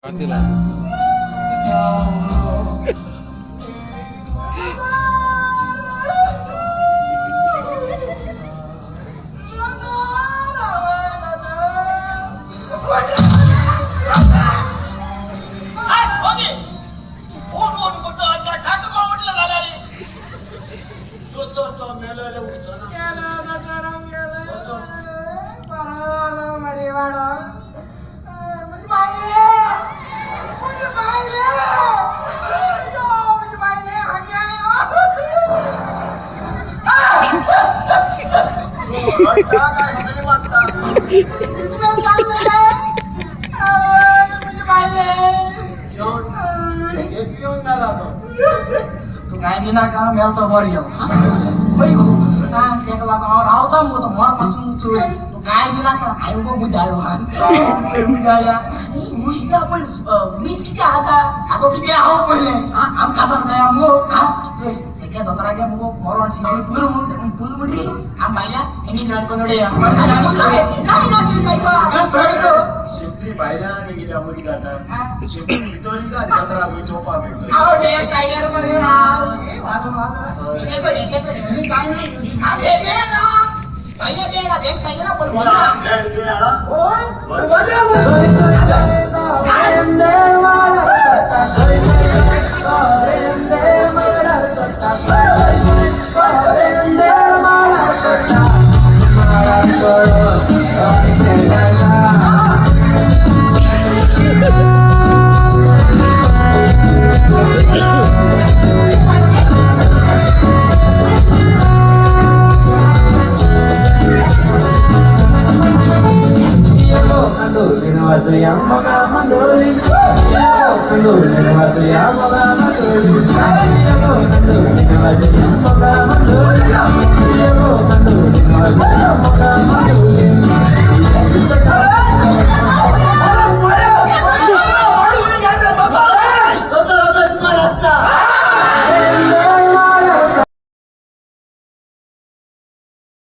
Matilah. Ka mel to borial oi go tek la और आवता मो तो मोर पसंद चोय तो काय बिना का आयो को बुझायो हान बुझाया मुस्ता पण मीट किती आता आता किती आहो पहिले आम कसा जाय मो क्या दोतरा के मो मोर सिटी पुर पुल मुडी आम बाया एनी जॉइन कोनडे या सही तो शेतकरी बायला ने किती आमुदी करतात शेतकरी पितोरी का जत्रा होई चोपा भेटलो आओ डे टाइगर मध्ये ऐसे पर मी काय नाही अबे बे ना भैया बे ना देख सही ना पण बोला लड के आला ओय बोला Yang moga mandolin, mandolin masih yang moga mandolin, mandolin masih